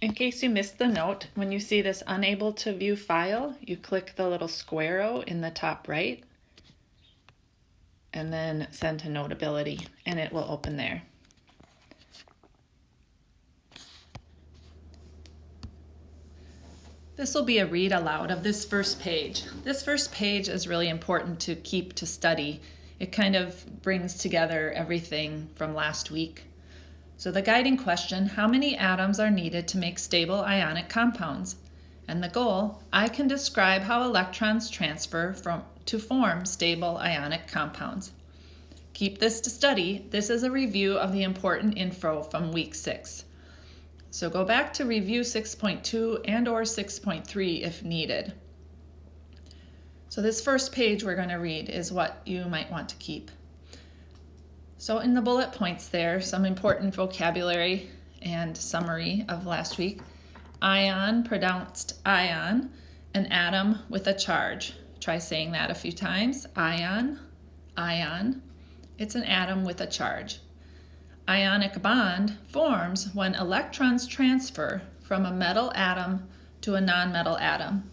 In case you missed the note, when you see this unable to view file, you click the little squareo in the top right and then send to Notability and it will open there. This will be a read aloud of this first page. This first page is really important to keep to study. It kind of brings together everything from last week. So the guiding question, how many atoms are needed to make stable ionic compounds? And the goal, I can describe how electrons transfer to form stable ionic compounds. Keep this to study. This is a review of the important info from week 6. So go back to review 6.2 and or 6.3 if needed. So this first page we're going to read is what you might want to keep. So in the bullet points there, some important vocabulary and summary of last week. Ion, pronounced ion, an atom with a charge. Try saying that a few times. Ion, ion. It's an atom with a charge. Ionic bond forms when electrons transfer from a metal atom to a nonmetal atom.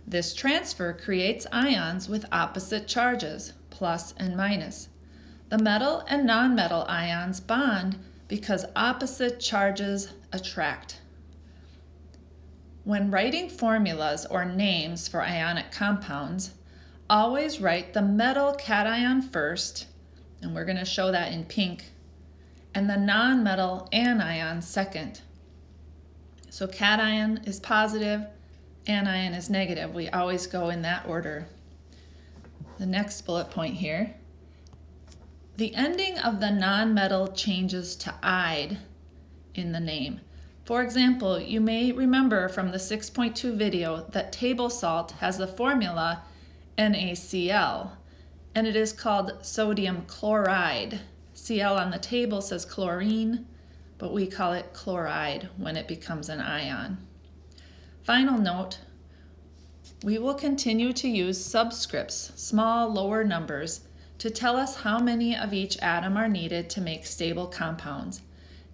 This transfer creates ions with opposite charges, plus and minus. The metal and nonmetal ions bond because opposite charges attract. When writing formulas or names for ionic compounds, always write the metal cation first, and we're going to show that in pink, and the nonmetal anion second. So cation is positive, anion is negative. We always go in that order. The next bullet point here. The ending of the nonmetal changes to "ide" in the name. For example, you may remember from the 6.2 video that table salt has the formula NaCl, and it is called sodium chloride. Cl on the table says chlorine, but we call it chloride when it becomes an ion. Final note, we will continue to use subscripts, small lower numbers, to tell us how many of each atom are needed to make stable compounds.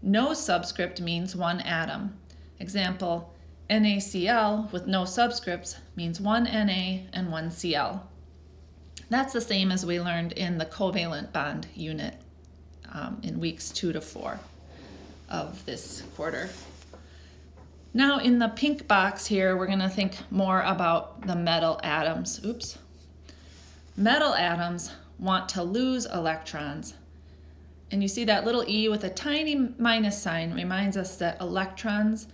No subscript means one atom. Example, NaCl with no subscripts means one Na and one Cl. That's the same as we learned in the covalent bond unit in weeks 2 to 4 of this quarter. Now in the pink box here, we're going to think more about the metal atoms. Metal atoms want to lose electrons. And you see that little e with a tiny minus sign reminds us that electrons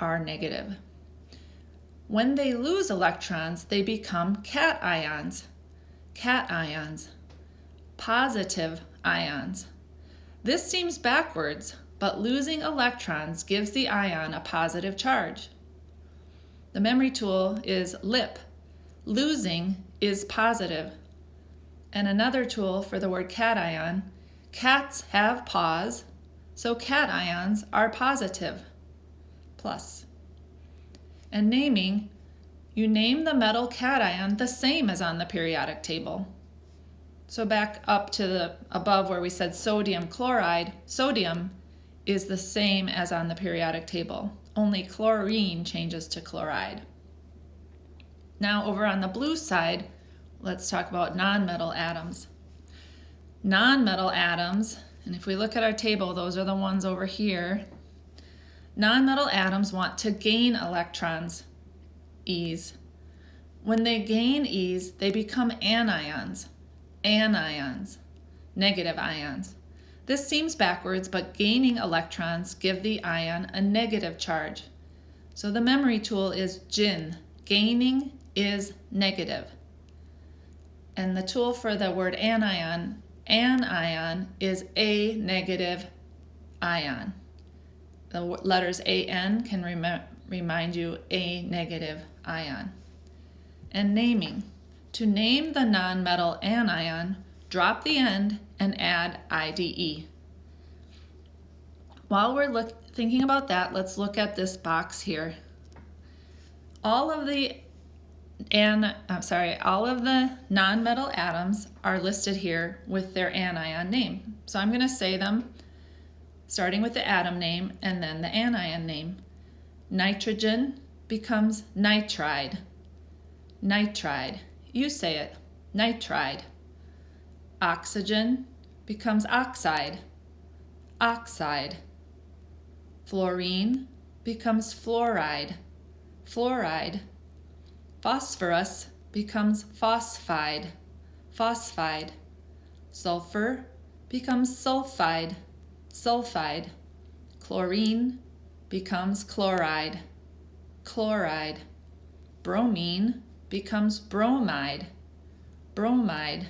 are negative. When they lose electrons, they become cations, positive ions. This seems backwards, but losing electrons gives the ion a positive charge. The memory tool is lip. Losing is positive. And another tool for the word cation, cats have paws, so cations are positive, plus. And naming, you name the metal cation the same as on the periodic table. So back up to the above where we said sodium chloride, sodium is the same as on the periodic table, only chlorine changes to chloride. Now over on the blue side, let's talk about nonmetal atoms. Nonmetal atoms, and if we look at our table, those are the ones over here. Nonmetal atoms want to gain electrons, E's. When they gain E's, they become anions, negative ions. This seems backwards, but gaining electrons give the ion a negative charge. So the memory tool is gin. Gaining is negative. And the tool for the word anion is a negative ion. The letters AN can remind you a negative ion. And naming. To name the nonmetal anion, drop the end and add IDE. While we're thinking about that, let's look at this box here. All of the nonmetal atoms are listed here with their anion name. So I'm going to say them starting with the atom name and then the anion name. Nitrogen becomes nitride. Nitride. You say it. Nitride. Oxygen becomes oxide. Oxide. Fluorine becomes fluoride. Fluoride. Phosphorus becomes phosphide. Phosphide. Sulfur becomes sulfide. Sulfide. Chlorine becomes chloride. Chloride. Bromine becomes bromide. Bromide.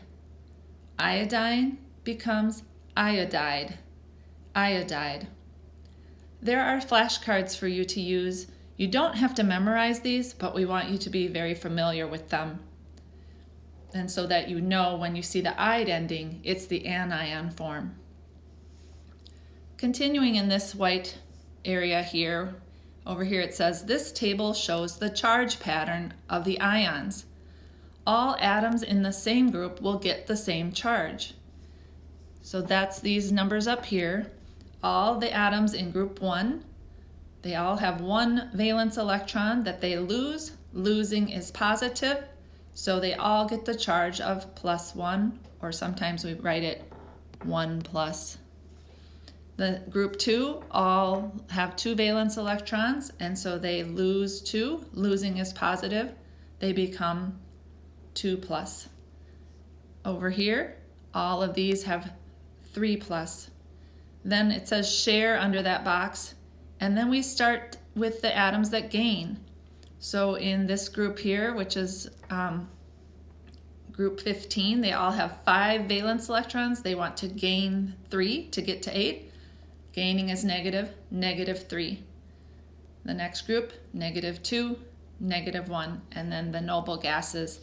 Iodine becomes iodide. Iodide. There are flashcards for you to use. You don't have to memorize these, but we want you to be very familiar with them. And so that you know when you see the "ide" ending, it's the anion form. Continuing in this white area here, over here it says, this table shows the charge pattern of the ions. All atoms in the same group will get the same charge. So that's these numbers up here. All the atoms in group 1, they all have one valence electron that they lose. Losing is positive, so they all get the charge of +1, or sometimes we write it 1 plus. The group 2 all have 2 valence electrons, and so they lose 2. Losing is positive. They become 2 plus. Over here, all of these have 3 plus. Then it says share under that box, and then we start with the atoms that gain. So in this group here, which is group 15, they all have 5 valence electrons. They want to gain 3 to get to 8. Gaining is negative, -3. The next group, -2, -1, and then the noble gases,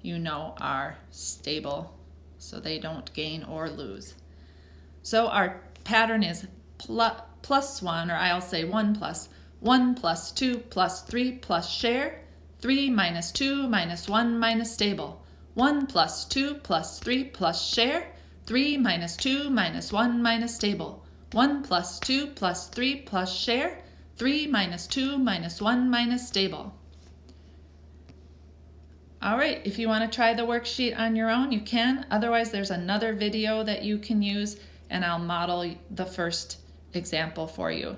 you know, are stable, so they don't gain or lose. So our pattern is +1, or I'll say 1 plus. 1 plus 2 plus 3 plus share. 3 minus 2 minus 1 minus stable. 1 plus 2 plus 3 plus share. 3 minus 2 minus 1 minus stable. 1 plus 2 plus 3 plus share. 3 minus 2 minus 1 minus stable. All right, if you want to try the worksheet on your own, you can. Otherwise, there's another video that you can use, and I'll model the first example for you.